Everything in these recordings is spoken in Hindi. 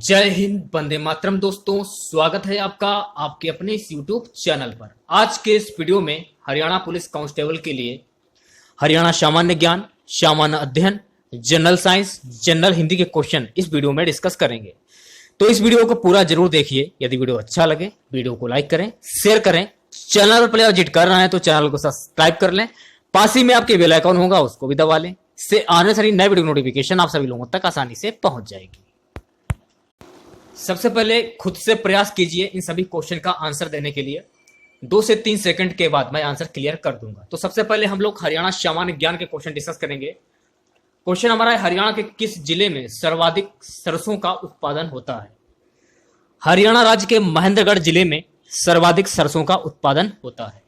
जय हिंद, वंदे मातरम। दोस्तों, स्वागत है आपका आपके अपने इस यूट्यूब चैनल पर। आज के इस वीडियो में हरियाणा पुलिस कांस्टेबल के लिए हरियाणा सामान्य ज्ञान, सामान्य अध्ययन, जनरल साइंस, जनरल हिंदी के क्वेश्चन इस वीडियो में डिस्कस करेंगे। तो इस वीडियो को पूरा जरूर देखिए। यदि वीडियो अच्छा लगे वीडियो को लाइक करें, शेयर करें। चैनल पर पहले विजिट कर रहे हैं तो चैनल को सब्सक्राइब कर लें। पास ही में आपके बेल आइकन होगा, उसको भी दबा लें। इससे आने वाली नए वीडियो नोटिफिकेशन आप सभी लोगों तक आसानी से पहुंच जाएगी। सबसे पहले खुद से प्रयास कीजिए इन सभी क्वेश्चन का आंसर देने के लिए। 2 से 3 सेकंड के बाद मैं आंसर क्लियर कर दूंगा। तो सबसे पहले हम लोग हरियाणा सामान्य ज्ञान के क्वेश्चन डिस्कस करेंगे। क्वेश्चन हमारा है, हरियाणा के किस जिले में सर्वाधिक सरसों का उत्पादन होता है? हरियाणा राज्य के महेंद्रगढ़ जिले में सर्वाधिक सरसों का उत्पादन होता है।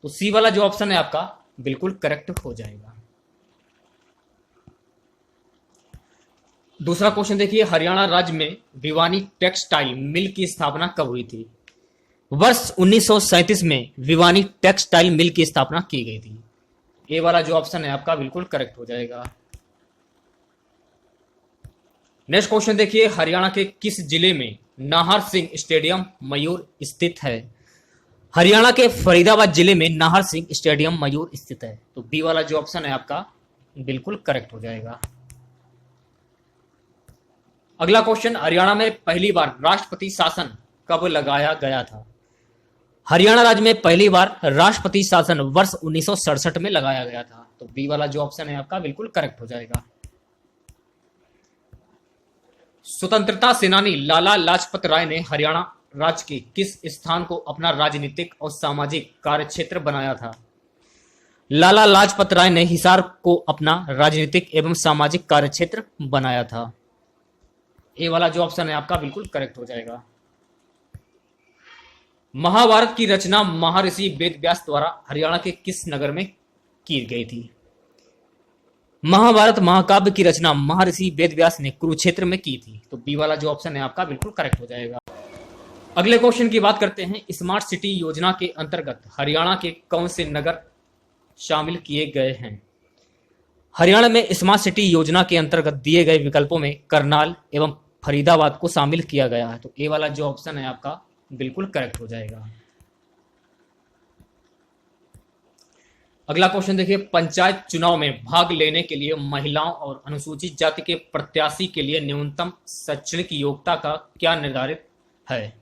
तो सी वाला जो ऑप्शन है आपका बिल्कुल करेक्ट हो जाएगा। दूसरा क्वेश्चन देखिए, हरियाणा राज्य में भिवानी टेक्सटाइल मिल की स्थापना कब हुई थी? वर्ष 1937 में भिवानी टेक्सटाइल मिल की स्थापना की गई थी। ए वाला जो ऑप्शन है आपका बिल्कुल करेक्ट हो जाएगा। नेक्स्ट क्वेश्चन देखिए, हरियाणा के किस जिले में नाहर सिंह स्टेडियम मयूर स्थित है? हरियाणा के फरीदाबाद जिले में नाहर सिंह स्टेडियम मयूर स्थित है। तो बी वाला जो ऑप्शन है आपका बिल्कुल करेक्ट हो जाएगा। अगला क्वेश्चन, हरियाणा में पहली बार राष्ट्रपति शासन कब लगाया गया था? हरियाणा राज्य में पहली बार राष्ट्रपति शासन वर्ष 1967 में लगाया गया था। तो बी वाला जो ऑप्शन है आपका बिल्कुल करेक्ट हो जाएगा। स्वतंत्रता सेनानी लाला लाजपत राय ने हरियाणा राज्य के किस स्थान को अपना राजनीतिक और सामाजिक कार्यक्षेत्र बनाया था? लाला लाजपत राय ने हिसार को अपना राजनीतिक एवं सामाजिक कार्यक्षेत्र बनाया था। ए वाला जो ऑप्शन है आपका बिल्कुल करेक्ट हो जाएगा। महाभारत की रचना महर्षि वेदव्यास द्वारा हरियाणा के किस नगर में की गई थी? महाभारत महाकाव्य की रचना महर्षि वेदव्यास ने कुरुक्षेत्र में की थी। तो बी वाला जो ऑप्शन है आपका बिल्कुल करेक्ट हो जाएगा। अगले क्वेश्चन की बात करते हैं, स्मार्ट सिटी योजना के अंतर्गत हरियाणा के कौन से नगर शामिल किए गए हैं? हरियाणा में स्मार्ट सिटी योजना के अंतर्गत दिए गए विकल्पों में करनाल एवं फरीदाबाद को शामिल किया गया है। तो ए वाला जो ऑप्शन है आपका बिल्कुल करेक्ट हो जाएगा। अगला क्वेश्चन देखिए, पंचायत चुनाव में भाग लेने के लिए महिलाओं और अनुसूचित जाति के प्रत्याशी के लिए न्यूनतम शैक्षणिक योग्यता का क्या निर्धारित है?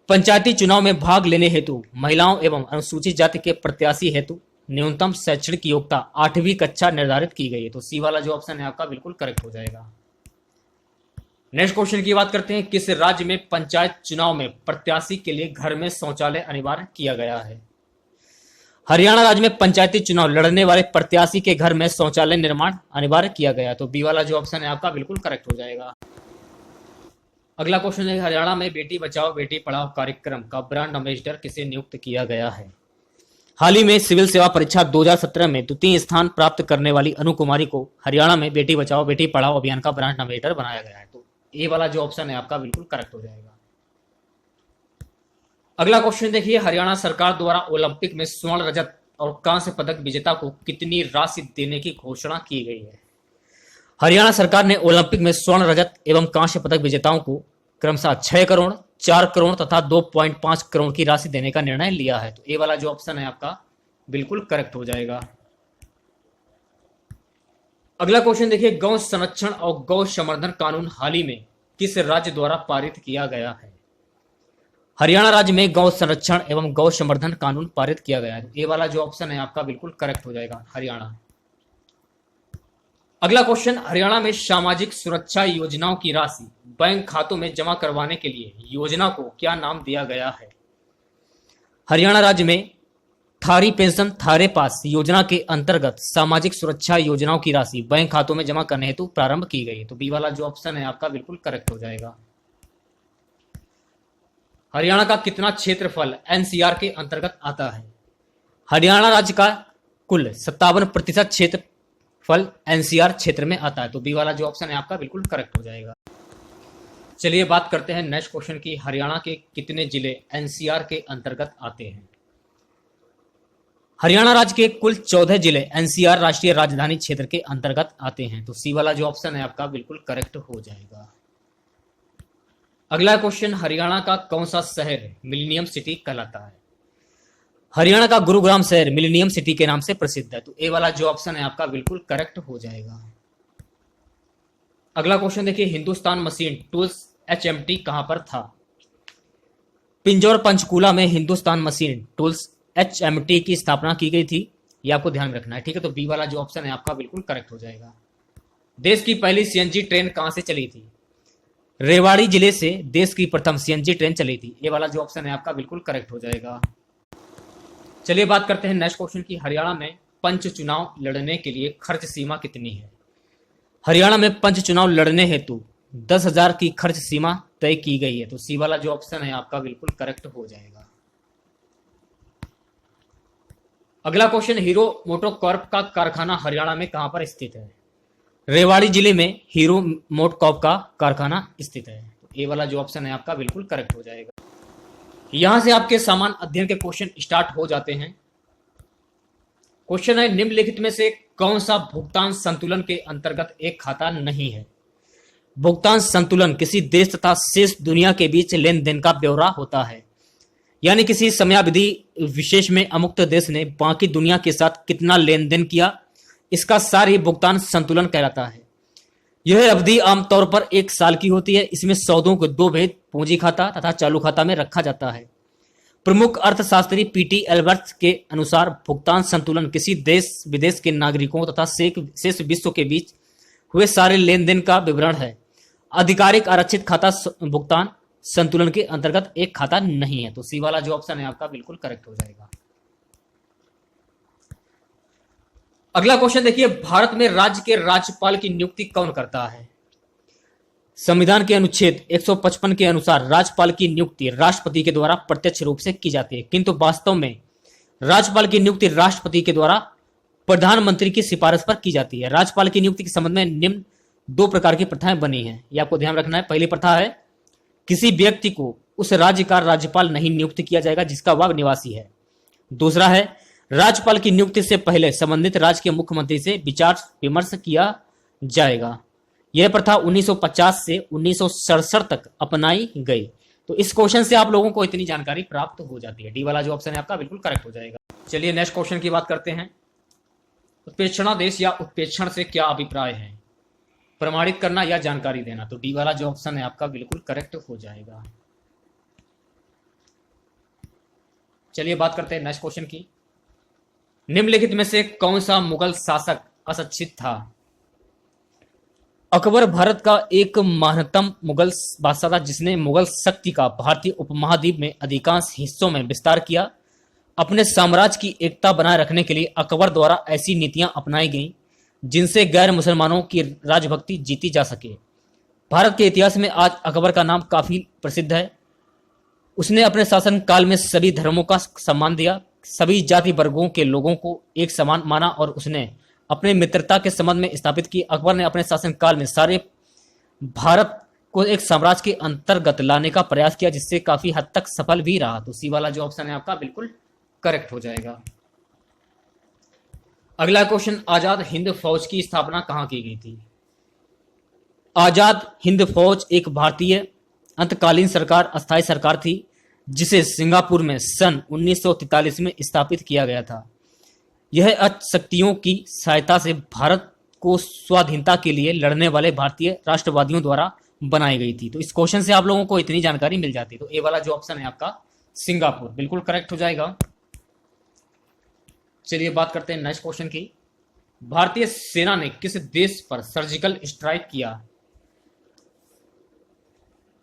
पंचायती चुनाव में भाग लेने हेतु महिलाओं एवं अनुसूचित जाति के प्रत्याशी हेतु न्यूनतम शैक्षणिक योग्यता 8वीं कक्षा निर्धारित की गई है। तो सी वाला जो ऑप्शन है आपका बिल्कुल करेक्ट हो जाएगा। नेक्स्ट क्वेश्चन की बात करते हैं, किस राज्य में पंचायत चुनाव में प्रत्याशी के लिए घर में शौचालय अनिवार्य किया गया है? हरियाणा राज्य में पंचायती चुनाव लड़ने वाले प्रत्याशी के घर में शौचालय निर्माण अनिवार्य किया गया। तो बी वाला जो ऑप्शन है आपका बिल्कुल करेक्ट हो जाएगा। अगला क्वेश्चन है, हरियाणा में बेटी बचाओ बेटी पढ़ाओ कार्यक्रम का ब्रांड एम्बेसडर किसे नियुक्त किया गया है? हाल ही में सिविल सेवा परीक्षा 2017 में द्वितीय स्थान प्राप्त करने वाली अनु कुमारी को हरियाणा में बेटी बचाओ बेटी पढ़ाओ अभियान का ब्रांड एम्बेसडर बनाया गया है। तो ए वाला जो ऑप्शन है आपका बिल्कुल करेक्ट हो जाएगा। अगला क्वेश्चन देखिए, हरियाणा सरकार द्वारा ओलंपिक में स्वर्ण, रजत और कांस्य पदक विजेता को कितनी राशि देने की घोषणा की गई है? हरियाणा सरकार ने ओलंपिक में स्वर्ण, रजत एवं कांस्य पदक विजेताओं को क्रमशः 6 करोड़, 4 करोड़ तथा 2.5 करोड़ की राशि देने का निर्णय लिया है। तो ए वाला जो ऑप्शन है आपका बिल्कुल करेक्ट हो जाएगा। अगला क्वेश्चन देखिए, गौ संरक्षण और गौ संवर्धन कानून हाल ही में किस राज्य द्वारा पारित किया गया है? हरियाणा राज्य में गौ संरक्षण एवं गौ संवर्धन कानून पारित किया गया है। ए वाला जो ऑप्शन है आपका बिल्कुल करेक्ट हो जाएगा, हरियाणा। अगला क्वेश्चन, हरियाणा में सामाजिक सुरक्षा योजनाओं की राशि बैंक खातों में जमा करवाने के लिए योजना को क्या नाम दिया गया है? हरियाणा राज्य में थारी पेंशन थारे पास योजना के अंतर्गत सामाजिक सुरक्षा योजनाओं की राशि बैंक खातों में जमा करने हेतु प्रारंभ की गई। तो बी वाला जो ऑप्शन है आपका बिल्कुल करेक्ट हो जाएगा। हरियाणा का कितना क्षेत्रफल एनसीआर के अंतर्गत आता है? हरियाणा राज्य का कुल 57% क्षेत्रफल एनसीआर क्षेत्र में आता है। तो बी वाला जो ऑप्शन है आपका बिल्कुल करेक्ट हो जाएगा। चलिए बात करते हैं नेक्स्ट क्वेश्चन की, हरियाणा के कितने जिले एनसीआर के अंतर्गत आते हैं? हरियाणा राज्य के कुल 14 जिले एनसीआर राष्ट्रीय राजधानी क्षेत्र के अंतर्गत आते हैं। तो सी वाला जो ऑप्शन है आपका बिल्कुल करेक्ट हो जाएगा। अगला क्वेश्चन, हरियाणा का कौन सा शहर मिलेनियम सिटी कहलाता है? हरियाणा का गुरुग्राम शहर मिलेनियम सिटी के नाम से प्रसिद्ध है। तो ए वाला जो ऑप्शन है आपका बिल्कुल करेक्ट हो जाएगा। अगला क्वेश्चन देखिए, हिंदुस्तान मशीन टूल्स HMT कहां पर था? पिंजौर पंचकूला में हिंदुस्तान मशीन टूल्स HMT की स्थापना की गई थी, ये आपको ध्यान में रखना है, ठीक है। तो बी वाला जो ऑप्शन है आपका बिल्कुल करेक्ट हो जाएगा। देश की पहली CNG ट्रेन कहां से चली थी? रेवाड़ी जिले से देश की प्रथम CNG ट्रेन चली थी। ये वाला जो ऑप्शन है आपका बिल्कुल करेक्ट हो जाएगा। चलिए बात करते हैं नेक्स्ट क्वेश्चन की, हरियाणा में पंच चुनाव लड़ने के लिए खर्च सीमा कितनी है? हरियाणा में पंच चुनाव लड़ने हेतु 10,000 की खर्च सीमा तय की गई है। तो सी वाला जो ऑप्शन है आपका बिल्कुल करेक्ट हो जाएगा। अगला क्वेश्चन, हीरो मोटोकॉर्प का कारखाना हरियाणा में कहां पर स्थित है? रेवाड़ी जिले में हीरो मोटकॉर्प का कारखाना स्थित है। तो ए वाला जो ऑप्शन है आपका बिल्कुल करेक्ट हो जाएगा। यहां से आपके समान अध्ययन के क्वेश्चन स्टार्ट हो जाते हैं। क्वेश्चन है, निम्नलिखित में से कौन सा भुगतान संतुलन के अंतर्गत एक खाता नहीं है? भुगतान संतुलन किसी देश तथा शेष दुनिया के बीच लेन देन का ब्यौरा होता है, यानी किसी समयावधि विशेष में अमुक्त देश ने बाकी दुनिया के साथ कितना लेन देन किया, इसका सार ही भुगतान संतुलन कहलाता है। यह अवधि आमतौर पर 1 साल की होती है। इसमें सौदों को 2 भेद पूंजी खाता तथा चालू खाता में रखा जाता है। प्रमुख अर्थशास्त्री PT एल्बर्ट के अनुसार भुगतान संतुलन किसी देश विदेश के नागरिकों तथा शेष विश्व के बीच हुए सारे लेन देन का विवरण है। आधिकारिक आरक्षित खाता भुगतान संतुलन के अंतर्गत एक खाता नहीं है। तो सी वाला जो ऑप्शन है आपका बिल्कुल करेक्ट हो जाएगा। अगला क्वेश्चन देखिए, भारत में राज्य के राज्यपाल की नियुक्ति कौन करता है? संविधान के अनुच्छेद 155 के अनुसार राज्यपाल की नियुक्ति राष्ट्रपति के द्वारा प्रत्यक्ष रूप से की जाती है, किंतु वास्तव में राज्यपाल की नियुक्ति राष्ट्रपति के द्वारा प्रधानमंत्री की सिफारिश पर की जाती है। राज्यपाल की नियुक्ति के संबंध में निम्न 2 प्रकार की प्रथाएं बनी हैं, ये आपको ध्यान रखना है। पहली प्रथा है, किसी व्यक्ति को उस राज्य का राज्यपाल नहीं नियुक्त किया जाएगा जिसका वह निवासी है। दूसरा है, राज्यपाल की नियुक्ति से पहले संबंधित राज्य के मुख्यमंत्री से विचार विमर्श किया जाएगा। यह प्रथा 1950 से 1967 तक अपनाई गई। तो इस क्वेश्चन से आप लोगों को इतनी जानकारी प्राप्त हो जाती है। डी वाला जो ऑप्शन है आपका बिल्कुल करेक्ट हो जाएगा। चलिए नेक्स्ट क्वेश्चन की बात करते हैं। उत्प्रेक्षणादेश या उत्प्रेक्षण से क्या अभिप्राय है? प्रमाणित करना या जानकारी देना। तो डी वाला जो ऑप्शन है आपका बिल्कुल करेक्ट हो जाएगा। चलिए बात करते हैं नेक्स्ट क्वेश्चन की। निम्नलिखित में से कौन सा मुगल शासक अशिक्षित था? अकबर भारत का एक महानतम मुगल बादशाह था जिसने मुगल शक्ति का भारतीय उपमहाद्वीप में अधिकांश हिस्सों में विस्तार किया। अपने साम्राज्य की एकता बनाए रखने के लिए अकबर द्वारा ऐसी नीतियां अपनाई गईं जिनसे गैर मुसलमानों की राजभक्ति जीती जा सके। भारत के इतिहास में आज अकबर का नाम काफी प्रसिद्ध है। उसने अपने शासन काल में सभी धर्मों का सम्मान दिया, सभी जाति वर्गों के लोगों को एक समान माना और उसने अपने मित्रता के संबंध में स्थापित की। अकबर ने अपने शासन काल में सारे भारत को एक साम्राज्य के अंतर्गत लाने का प्रयास किया जिससे काफी हद तक सफल भी रहा। तो सी वाला जो ऑप्शन है आपका बिल्कुल करेक्ट हो जाएगा। अगला क्वेश्चन, आजाद हिंद फौज की स्थापना कहां की गई थी? आजाद हिंद फौज एक भारतीय अंतकालीन सरकार अस्थायी सरकार थी जिसे सिंगापुर में सन 1943 में स्थापित किया गया था। यह शक्तियों की सहायता से भारत को स्वाधीनता के लिए लड़ने वाले भारतीय राष्ट्रवादियों द्वारा बनाई गई थी। तो इस क्वेश्चन से आप लोगों को इतनी जानकारी मिल जाती है। तो ए वाला जो ऑप्शन है आपका सिंगापुर बिल्कुल करेक्ट हो जाएगा। चलिए बात करते हैं नेक्स्ट क्वेश्चन की। भारतीय सेना ने किस देश पर सर्जिकल स्ट्राइक किया?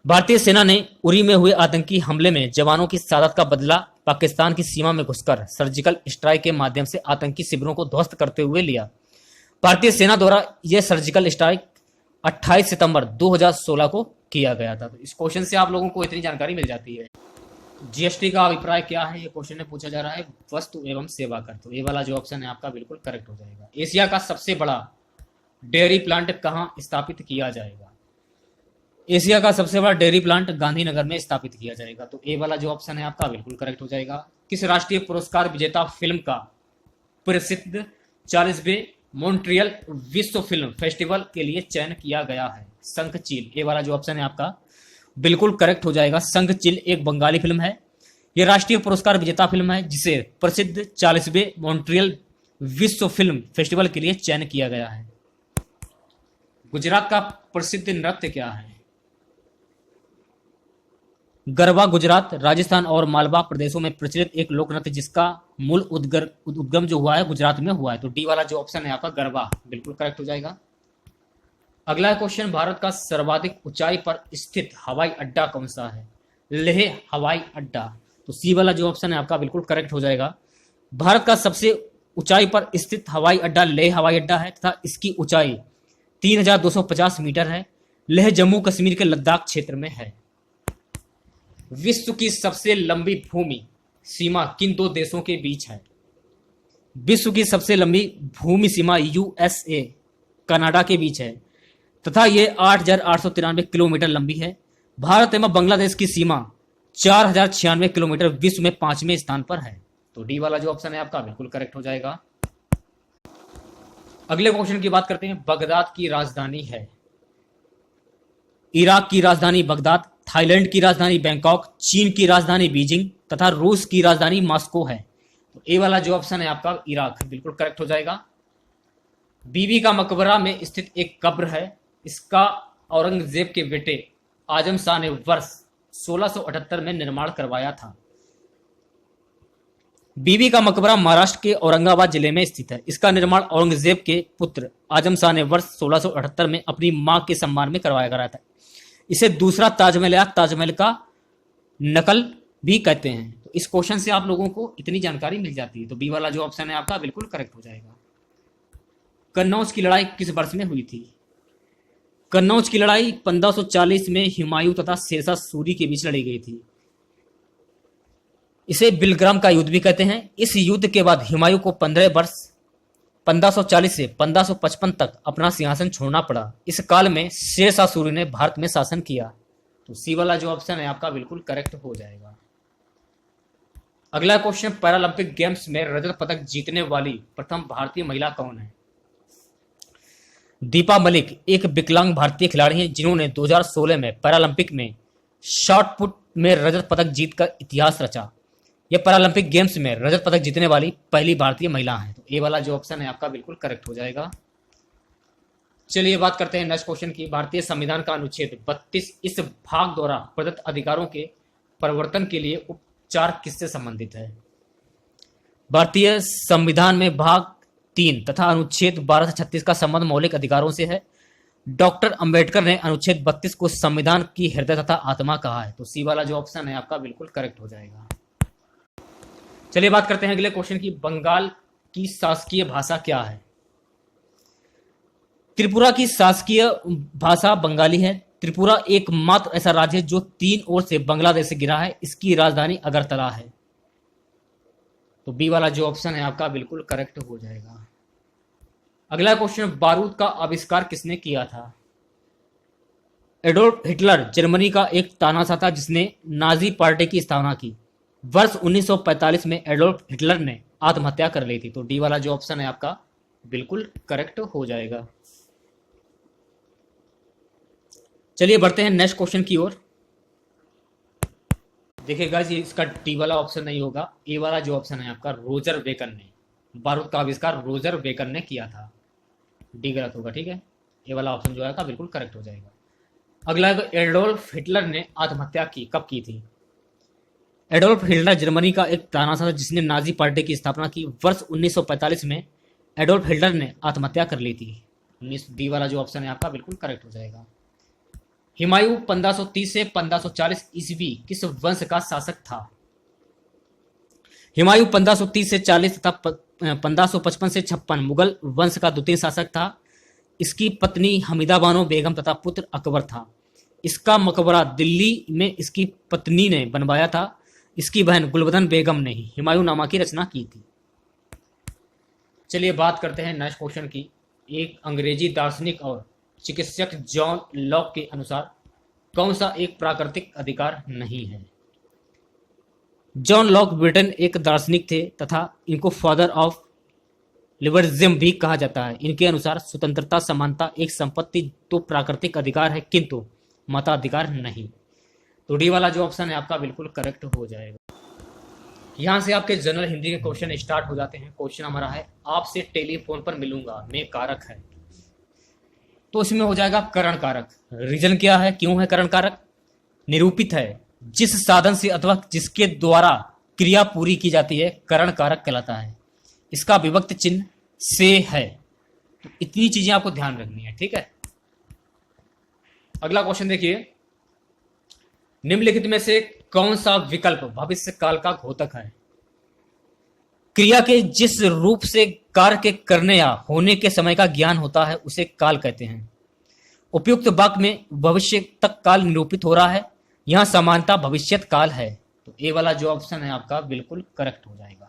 भारतीय सेना ने उरी में हुए आतंकी हमले में जवानों की शहादत का बदला पाकिस्तान की सीमा में घुसकर सर्जिकल स्ट्राइक के माध्यम से आतंकी शिविरों को ध्वस्त करते हुए लिया। भारतीय सेना द्वारा यह सर्जिकल स्ट्राइक 28 सितंबर 2016 को किया गया था। तो इस क्वेश्चन से आप लोगों को इतनी जानकारी मिल जाती है। जीएसटी का अभिप्राय क्या है, ये क्वेश्चन में पूछा जा रहा है। वस्तु एवं सेवा कर। तो ये वाला जो ऑप्शन है आपका बिल्कुल करेक्ट हो जाएगा। एशिया का सबसे बड़ा डेयरी प्लांट कहां स्थापित किया जाएगा? एशिया का सबसे बड़ा डेयरी प्लांट गांधीनगर में स्थापित किया जाएगा। तो ए वाला जो ऑप्शन है आपका बिल्कुल करेक्ट हो जाएगा। किस राष्ट्रीय पुरस्कार विजेता फिल्म का प्रसिद्ध 40वें मॉन्ट्रियल विश्व फिल्म फेस्टिवल के लिए चयन किया गया है? शंखचील। ए वाला जो ऑप्शन है आपका बिल्कुल करेक्ट हो जाएगा। संघचिल एक बंगाली फिल्म है। यह राष्ट्रीय पुरस्कार विजेता फिल्म है जिसे प्रसिद्ध 40वें मॉन्ट्रियल विश्व फिल्म फेस्टिवल के लिए चयन किया गया है। गुजरात का प्रसिद्ध नृत्य क्या है? गरबा गुजरात, राजस्थान और मालवा प्रदेशों में प्रचलित एक लोक नृत्य जिसका मूल उद्गम जो हुआ है गुजरात में हुआ है। तो डी वाला जो ऑप्शन है आपका गरबा बिल्कुल करेक्ट हो जाएगा। अगला क्वेश्चन, भारत का सर्वाधिक ऊंचाई पर स्थित हवाई अड्डा कौन सा है? लेह हवाई अड्डा। तो सी वाला जो ऑप्शन है आपका बिल्कुल करेक्ट हो जाएगा। भारत का सबसे ऊंचाई पर स्थित हवाई अड्डा लेह हवाई अड्डा है तथा इसकी ऊंचाई 3250 मीटर है। लेह जम्मू कश्मीर के लद्दाख क्षेत्र में है। विश्व की सबसे लंबी भूमि सीमा किन दो देशों के बीच है? विश्व की सबसे लंबी भूमि सीमा यूएसए कनाडा के बीच है तथा यह 8,893 किलोमीटर लंबी है। भारत एवं बांग्लादेश की सीमा 4,096 किलोमीटर विश्व में 5वें स्थान पर है। तो डी वाला जो ऑप्शन है आपका बिल्कुल करेक्ट हो जाएगा। अगले क्वेश्चन की बात करते हैं। बगदाद की राजधानी है? इराक की राजधानी बगदाद, थाईलैंड की राजधानी बैंकॉक, चीन की राजधानी बीजिंग तथा रूस की राजधानी मॉस्को है। तो ए वाला जो ऑप्शन है आपका इराक बिल्कुल करेक्ट हो जाएगा। बीबी का मकबरा में स्थित एक कब्र है। इसका औरंगजेब के बेटे आजम शाह ने वर्ष 1678 में निर्माण करवाया था। बीबी का मकबरा महाराष्ट्र के औरंगाबाद जिले में स्थित है। इसका निर्माण औरंगजेब के पुत्र आजम शाह ने वर्ष 1678 में अपनी मां के सम्मान में करवाया गया था। इसे दूसरा ताजमहल या ताजमहल का नकल भी कहते हैं। तो इस क्वेश्चन से आप लोगों को इतनी जानकारी मिल जाती है। तो बी वाला जो ऑप्शन है आपका बिल्कुल करेक्ट हो जाएगा। कन्नौज की लड़ाई किस वर्ष में हुई थी? कन्नौज की लड़ाई 1540 में हुमायूं तथा शेरशाह सूरी के बीच लड़ी गई थी। इसे बिलग्राम का युद्ध भी कहते हैं। इस युद्ध के बाद हुमायूं को 15 वर्ष 1540 से 1555 तक अपना सिंहासन छोड़ना पड़ा। इस काल में शेरशाह सूरी ने भारत में शासन किया। तो सी वाला जो ऑप्शन है आपका बिल्कुल करेक्ट हो जाएगा। अगला क्वेश्चन, पैरालंपिक गेम्स में रजत पदक जीतने वाली प्रथम भारतीय महिला कौन है? दीपा मलिक एक विकलांग भारतीय खिलाड़ी हैं जिन्होंने 2016 में पैरालंपिक में शॉट पुट में रजत पदक जीतकर इतिहास रचा। यह पैरालंपिक गेम्स में रजत पदक जीतने वाली पहली भारतीय महिला है। तो ए वाला जो ऑप्शन है आपका बिल्कुल करेक्ट हो जाएगा। चलिए बात करते हैं नेक्स्ट क्वेश्चन की। भारतीय संविधान का अनुच्छेद 32 इस भाग द्वारा प्रदत्त अधिकारों के परिवर्तन के लिए उपचार किससे संबंधित है? भारतीय संविधान में भाग 3 तथा अनुच्छेद 12 से 36 का संबंध मौलिक अधिकारों से है। डॉक्टर अंबेडकर ने अनुच्छेद 32 को संविधान की हृदय तथा आत्मा कहा है। तो सी वाला जो ऑप्शन है आपका बिल्कुल करेक्ट हो जाएगा। चलिए बात करते हैं अगले क्वेश्चन की। बंगाल की शासकीय भाषा क्या है? त्रिपुरा की शासकीय भाषा बंगाली है। त्रिपुरा एकमात्र ऐसा राज्य है जो 3 ओर से बांग्लादेश से घिरा है। इसकी राजधानी अगरतला है। तो बी वाला जो ऑप्शन है आपका बिल्कुल करेक्ट हो जाएगा। अगला क्वेश्चन, बारूद का आविष्कार किसने किया था? एडोल्फ हिटलर जर्मनी का एक तानाशाह था जिसने नाजी पार्टी की स्थापना की। वर्ष 1945 में एडोल्फ हिटलर ने आत्महत्या कर ली थी। तो डी वाला जो ऑप्शन है आपका बिल्कुल करेक्ट हो जाएगा। चलिए बढ़ते हैं नेक्स्ट क्वेश्चन की ओर। देखिएगा जी, इसका डी वाला ऑप्शन नहीं होगा। ए वाला जो ऑप्शन है आपका रोजर बेकन ने, बारूद का आविष्कार रोजर बेकन ने किया था। डी गलत होगा, ठीक है। ए वाला ऑप्शन जो है आपका बिल्कुल करेक्ट हो जाएगा। अगला, एडोल्फ हिटलर ने आत्महत्या की कब की थी? एडोल्फ हिटलर जर्मनी का एक तानाशाह था जिसने नाजी पार्टी की स्थापना की। वर्ष 1945 में एडोल्फ हिटलर ने आत्महत्या कर ली थी। डी वाला जो ऑप्शन है आपका बिल्कुल करेक्ट हो जाएगा। हुमायूं 1530 से 1540 ईस्वी किस वंश का शासक था? हुमायूं 1530 से 40 तथा 1555 से 56 मुगल वंश का द्वितीय शासक था। इसकी पत्नी हमीदा बानो बेगम तथा पुत्र अकबर था। इसका मकबरा दिल्ली में इसकी पत्नी ने बनवाया था। इसकी बहन गुलबदन बेगम ने ही हुमायूंनामा की रचना की थी। चलिए बात करते हैं नेक्स्ट क्वेश्चन की। एक अंग्रेजी दार्शनिक और चिकित्सक जॉन लॉक के अनुसार कौन सा एक प्राकृतिक अधिकार नहीं है? जॉन लॉक ब्रिटेन एक दार्शनिक थे तथा इनको फादर ऑफ लिबरलिज्म भी कहा जाता है। इनके अनुसार स्वतंत्रता, समानता एक संपत्ति तो प्राकृतिक अधिकार है किंतु मताधिकार नहीं। तो डी वाला जो ऑप्शन है आपका बिल्कुल करेक्ट हो जाएगा। यहाँ से आपके जनरल हिंदी के क्वेश्चन स्टार्ट हो जाते हैं। क्वेश्चन हमारा है, आपसे टेलीफोन पर मिलूंगा में कारक है, तो इसमें हो जाएगा करण कारक। रीजन क्या है, क्यों है करण कारक? निरूपित है, जिस साधन से अथवा जिसके द्वारा क्रिया पूरी की जाती है करण कारक कहलाता है। इसका विभक्त चिन्ह से है। तो इतनी चीजें आपको ध्यान रखनी है, ठीक है। अगला क्वेश्चन देखिए, निम्नलिखित में से कौन सा विकल्प भविष्य काल का घोतक है? क्रिया के जिस रूप से कार्य के करने या होने के समय का ज्ञान होता है उसे काल कहते हैं। उपयुक्त वाक्य में भविष्य तक काल निरूपित हो रहा है, यहां समानता भविष्यत काल है। तो ए वाला जो ऑप्शन है आपका बिल्कुल करेक्ट हो जाएगा।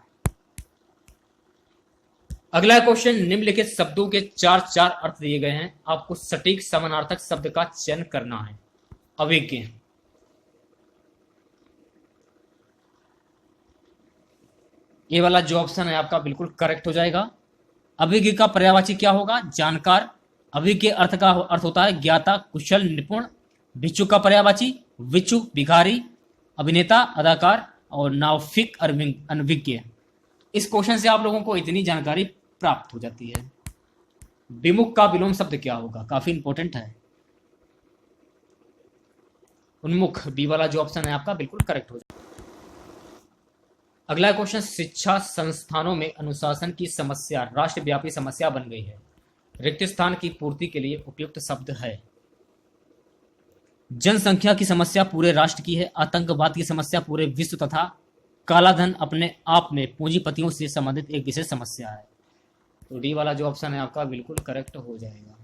अगला क्वेश्चन, निम्नलिखित शब्दों के चार चार अर्थ दिए गए हैं, आपको सटीक समानार्थक शब्द का चयन करना है। अभिज्ञ, ये वाला जो ऑप्शन है आपका बिल्कुल करेक्ट हो जाएगा। अभिज्ञ का पर्यायवाची क्या होगा? जानकार। अभिज्ञ के अर्थ का अर्थ होता है ज्ञाता, कुशल, निपुण। भिक्षु का पर्यायवाची विचु, भिखारी, अभिनेता, अदाकार और नाविक, अनभिज्ञ। इस क्वेश्चन से आप लोगों को इतनी जानकारी प्राप्त हो जाती है। विमुख का विलोम शब्द क्या होगा? काफी इंपॉर्टेंट है, उन्मुख। बी वाला जो ऑप्शन है आपका बिल्कुल करेक्ट हो जाएगा। अगला क्वेश्चन, शिक्षा संस्थानों में अनुशासन की समस्या राष्ट्रव्यापी समस्या बन गई है, रिक्त स्थान की पूर्ति के लिए उपयुक्त शब्द है। जनसंख्या की समस्या पूरे राष्ट्र की है, आतंकवाद की समस्या पूरे विश्व तथा काला धन अपने आप में पूंजीपतियों से संबंधित एक विशेष समस्या है। तो डी वाला जो ऑप्शन है आपका बिल्कुल करेक्ट हो जाएगा।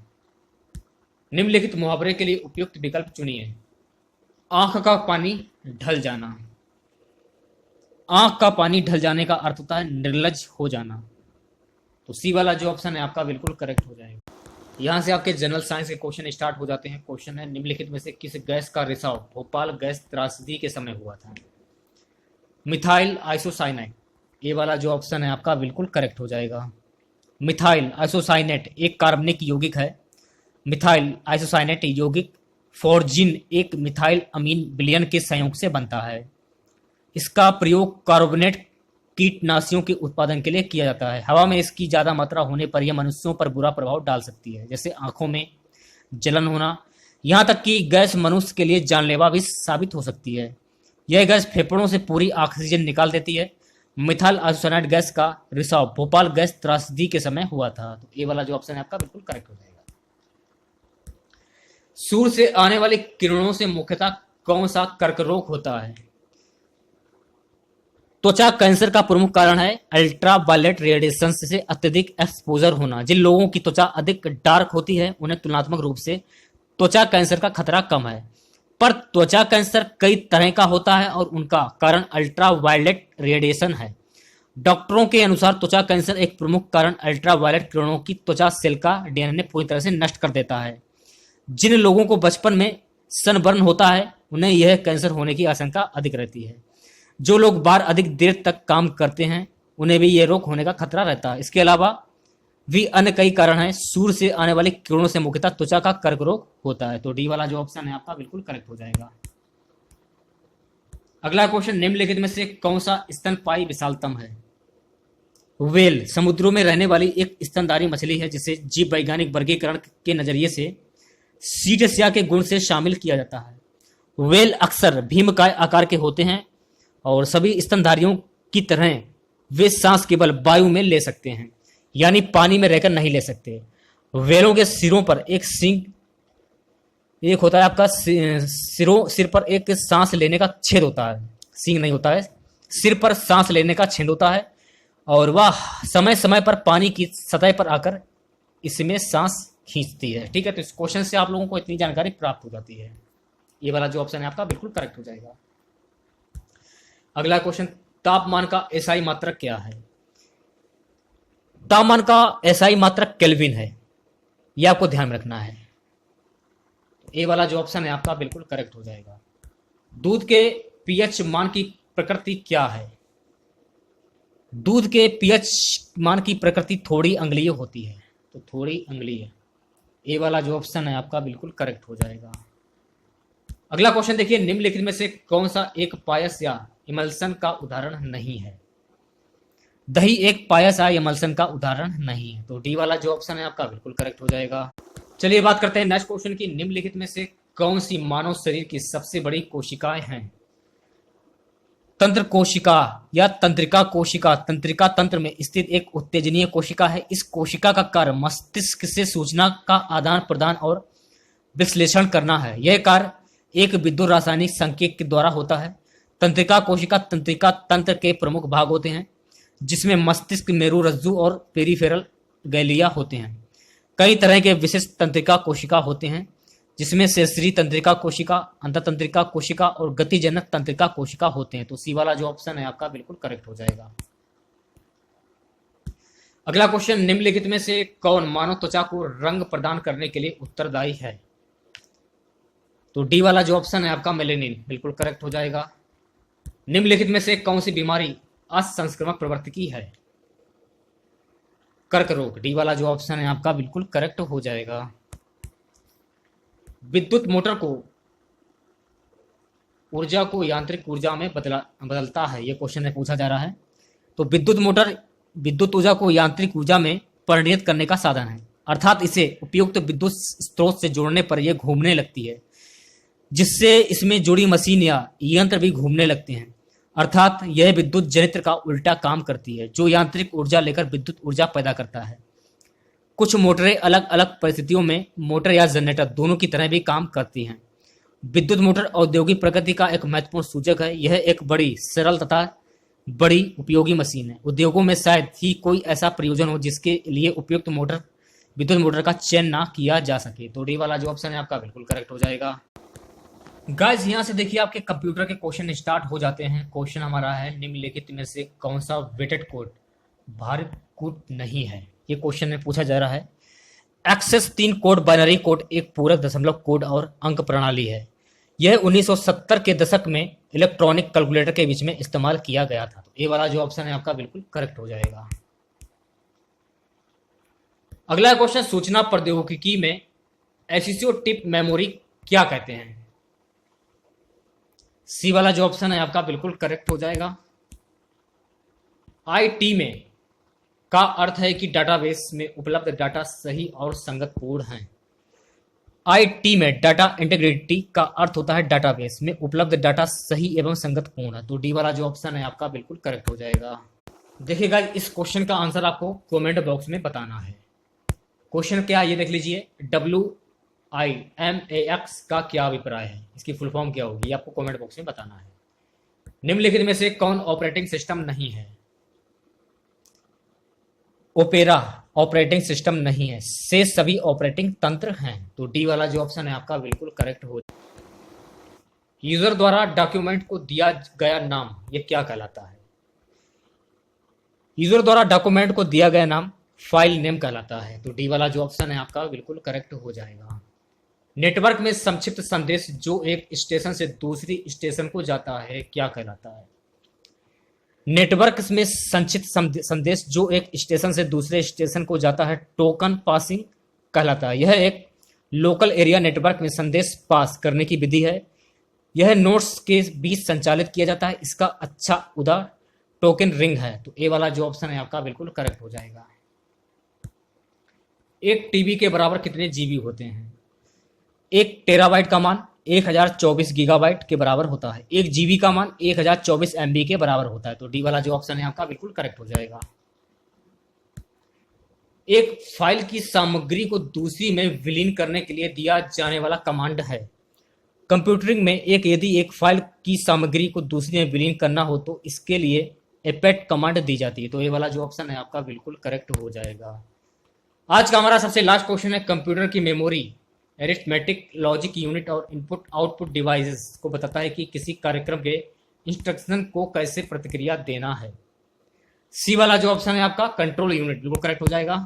निम्नलिखित मुहावरे के लिए उपयुक्त विकल्प चुनिए। आंख का पानी ढल जाना। आंख का पानी ढल जाने का अर्थ होता है निर्लज हो जाना। तो सी वाला जो ऑप्शन है आपका बिल्कुल करेक्ट हो जाएगा। यहां से आपके जनरल साइंस के क्वेश्चन स्टार्ट हो जाते हैं। क्वेश्चन है, निम्नलिखित में से किस गैस का रिसाव भोपाल गैस त्रासदी के समय हुआ था? Methyl isocyanate. ये वाला जो ऑप्शन है आपका बिल्कुल करेक्ट हो जाएगा। मिथाइल आइसोसाइनेट एक कार्बनिक यौगिक है। मिथाइल आइसोसाइनेट यौगिक फॉर्जिन एक मिथाइल अमीन विलयन के संयोग से बनता है। इसका प्रयोग कार्बोनेट कीटनाशियों के उत्पादन के लिए किया जाता है। हवा में इसकी ज्यादा मात्रा होने पर यह मनुष्यों पर बुरा प्रभाव डाल सकती है, जैसे आंखों में जलन होना। यहां तक कि गैस मनुष्य के लिए जानलेवा भी साबित हो सकती है। यह गैस फेफड़ों से पूरी ऑक्सीजन निकाल देती है। मिथाइल आइसोसाइनेट गैस का रिसाव भोपाल गैस त्रासदी के समय हुआ था। तो ये वाला जो ऑप्शन है आपका बिल्कुल करेक्ट हो जाएगा। सूर्य से आने वाली किरणों से मुख्यतः कौन सा कर्क रोग होता है? त्वचा कैंसर का प्रमुख कारण है अल्ट्रावायलेट रेडिएशन से अत्यधिक एक्सपोजर होना। जिन लोगों की त्वचा अधिक डार्क होती है उन्हें तुलनात्मक रूप से त्वचा कैंसर का खतरा कम है, पर त्वचा कैंसर कई तरह का होता है और उनका कारण अल्ट्रावायलेट रेडिएशन है। डॉक्टरों के अनुसार त्वचा कैंसर एक प्रमुख कारण अल्ट्रावायलेट किरणों की त्वचा सेल का डीएनए पूरी तरह से नष्ट कर देता है। जिन लोगों को बचपन में सनबर्न होता है उन्हें यह कैंसर होने की आशंका अधिक रहती है। जो लोग बाहर अधिक देर तक काम करते हैं उन्हें भी यह रोग होने का खतरा रहता है। इसके अलावा भी अन्य कई कारण हैं। सूर्य से आने वाली किरणों से मुख्यतः त्वचा का कर्क रोग होता है। तो डी वाला जो ऑप्शन है आपका बिल्कुल करेक्ट हो जाएगा। अगला क्वेश्चन, निम्नलिखित में से कौन सा स्तनपायी विशालतम है? व्हेल समुद्रों में रहने वाली एक स्तनधारी मछली है जिसे जीव वैज्ञानिक वर्गीकरण के नजरिए से सीटेसिया के गुण से शामिल किया जाता है। व्हेल अक्सर भीमकाय आकार के होते हैं और सभी स्तनधारियों की तरह वे सांस केवल वायु में ले सकते हैं, यानी पानी में रहकर नहीं ले सकते। व्हेलों के सिरों पर एक सींग एक होता है आपका सिर पर एक सांस लेने का छेद होता है, सींग नहीं होता है, सिर पर सांस लेने का छेद होता है और वह समय समय पर पानी की सतह पर आकर इसमें सांस खींचती है। ठीक है, तो इस क्वेश्चन से आप लोगों को इतनी जानकारी प्राप्त हो जाती है। ये वाला जो ऑप्शन है आपका बिल्कुल करेक्ट हो जाएगा। अगला क्वेश्चन, तापमान का एसआई मात्रक क्या है? तापमान का एसआई मात्रक केल्विन है, यह आपको ध्यान रखना है। ए वाला जो ऑप्शन है आपका बिल्कुल करेक्ट हो जाएगा। दूध के पीएच मान की प्रकृति क्या है? दूध के पीएच मान की प्रकृति थोड़ी अम्लीय होती है, तो थोड़ी अम्लीय। ए वाला जो ऑप्शन है आपका बिल्कुल करेक्ट हो जाएगा। अगला क्वेश्चन देखिए, निम्नलिखित में से कौन सा एक पायस या इमल्सन का उदाहरण नहीं है? दही एक पायस या इमल्सन का उदाहरण नहीं है, तो डी वाला जो ऑप्शन है आपका बिल्कुल करेक्ट हो जाएगा। चलिए बात करते हैं नेक्स्ट क्वेश्चन की, निम्नलिखित में से कौन सी मानव शरीर की सबसे बड़ी कोशिकाएं हैं? तंत्र कोशिका या तंत्रिका कोशिका। तंत्रिका तंत्र में स्थित एक उत्तेजनीय कोशिका है। इस कोशिका का कार्य मस्तिष्क से सूचना का आदान प्रदान और विश्लेषण करना है। यह कार्य एक विद्युत रासायनिक संकेत के द्वारा होता है। तंत्रिका कोशिका तंत्रिका तंत्र के प्रमुख भाग होते हैं, जिसमें मस्तिष्क, मेरुरज्जु और पेरिफेरल गैलिया होते हैं। कई तरह के विशिष्ट तंत्रिका कोशिका होते हैं, जिसमें शेषरी तंत्रिका कोशिका, अंततंत्रिका कोशिका और गतिजनक तंत्रिका कोशिका होते हैं। तो सी वाला जो ऑप्शन है आपका बिल्कुल करेक्ट हो जाएगा। अगला क्वेश्चन, निम्नलिखित में से कौन मानव त्वचा को रंग प्रदान करने के लिए उत्तरदायी है? तो डी वाला जो ऑप्शन है आपका मेलेनिन बिल्कुल करेक्ट हो जाएगा। निम्नलिखित में से कौन सी बीमारी असंक्रामक प्रवृत्ति की है? कर्क रोग। डी वाला जो ऑप्शन है आपका बिल्कुल करेक्ट हो जाएगा। विद्युत मोटर को ऊर्जा को यांत्रिक ऊर्जा में बदलता है, यह क्वेश्चन में पूछा जा रहा है। तो विद्युत मोटर विद्युत ऊर्जा को यांत्रिक ऊर्जा में परिणत करने का साधन है, अर्थात इसे उपयुक्त विद्युत स्रोत से जोड़ने पर यह घूमने लगती है, जिससे इसमें जुड़ी मशीन या यंत्र भी घूमने लगते हैं, अर्थात यह विद्युत जनरेटर का उल्टा काम करती है, जो यांत्रिक ऊर्जा लेकर विद्युत ऊर्जा पैदा करता है। कुछ मोटरें अलग अलग परिस्थितियों में मोटर या जनरेटर दोनों की तरह भी काम करती हैं। विद्युत मोटर औद्योगिक प्रगति का एक महत्वपूर्ण सूचक है। यह एक बड़ी, सरल तथा बड़ी उपयोगी मशीन है। उद्योगों में शायद ही कोई ऐसा प्रयोजन हो जिसके लिए उपयुक्त मोटर विद्युत मोटर का चयन ना किया जा सके। तो डी वाला जो ऑप्शन है आपका बिल्कुल करेक्ट हो जाएगा। गाइस यहाँ से देखिए आपके कंप्यूटर के क्वेश्चन स्टार्ट हो जाते हैं। क्वेश्चन हमारा है, निम्नलिखित में से कौन सा वेटेड कोड भारित कोड नहीं है? ये क्वेश्चन में पूछा जा रहा है। एक्सेस 3 कोड बाइनरी कोड एक पूरक दशमलव कोड और अंक प्रणाली है। यह 1970 के दशक में इलेक्ट्रॉनिक कैलकुलेटर के बीच में इस्तेमाल किया गया था। तो ये वाला जो ऑप्शन है आपका बिल्कुल करेक्ट हो जाएगा। अगला क्वेश्चन, सूचना प्रौद्योगिकी में एससीओ टिप मेमोरी क्या कहते हैं? सी वाला जो ऑप्शन है आपका बिल्कुल करेक्ट हो जाएगा। आईटी में का अर्थ है कि डाटाबेस में उपलब्ध डाटा सही और संगतपूर्ण है। आईटी में डाटा इंटीग्रिटी का अर्थ होता है डाटाबेस में उपलब्ध डाटा सही एवं संगतपूर्ण है। तो डी वाला जो ऑप्शन है आपका बिल्कुल करेक्ट हो जाएगा। देखिएगा इस क्वेश्चन का आंसर आपको कमेंट बॉक्स में बताना है। क्वेश्चन क्या है ये देख लीजिए। WIMAX का क्या अभिप्राय है, इसकी फुल फॉर्म क्या होगी, आपको कमेंट बॉक्स में बताना है। निम्नलिखित में से कौन ऑपरेटिंग सिस्टम नहीं है? ओपेरा ऑपरेटिंग सिस्टम नहीं है, से सभी ऑपरेटिंग तंत्र हैं। तो डी वाला जो ऑप्शन है आपका बिल्कुल करेक्ट हो। यूजर द्वारा डॉक्यूमेंट को दिया गया नाम ये क्या कहलाता है? यूजर द्वारा डॉक्यूमेंट को दिया गया नाम फाइल नेम कहलाता है। तो डी वाला जो ऑप्शन है आपका बिल्कुल करेक्ट हो जाएगा। नेटवर्क में संक्षिप्त संदेश जो एक स्टेशन से दूसरी स्टेशन को जाता है क्या कहलाता है? नेटवर्क में संक्षिप्त संदेश जो एक स्टेशन से दूसरे स्टेशन को जाता है टोकन पासिंग कहलाता है। यह एक लोकल एरिया नेटवर्क में संदेश पास करने की विधि है। यह नोड्स के बीच संचालित किया जाता है। इसका अच्छा उदाहरण टोकन रिंग है। तो ए वाला जो ऑप्शन है आपका बिल्कुल करेक्ट हो जाएगा। एक टीबी के बराबर कितने जीबी होते हैं? 1 टेराबाइट का मान 1024 गीगाबाइट के बराबर होता है। 1 जीबी का मान 1024 MB के बराबर होता है। तो डी वाला जो ऑप्शन है आपका बिल्कुल करेक्ट हो जाएगा। एक फाइल की सामग्री को दूसरी में विलीन करने के लिए दिया जाने वाला कमांड है। कंप्यूटरिंग में यदि एक फाइल की सामग्री को दूसरी में विलीन करना हो तो इसके लिए एपेट कमांड दी जाती है। तो ये वाला जो ऑप्शन है आपका बिल्कुल करेक्ट हो जाएगा। आज का हमारा सबसे लास्ट क्वेश्चन है, कंप्यूटर की मेमोरी एरिथमेटिक लॉजिक यूनिट और इनपुट आउटपुट डिवाइसेस को बताता है कि किसी कार्यक्रम के इंस्ट्रक्शन को कैसे प्रतिक्रिया देना है। सी वाला जो ऑप्शन है आपका कंट्रोल यूनिट बिल्कुल करेक्ट हो जाएगा।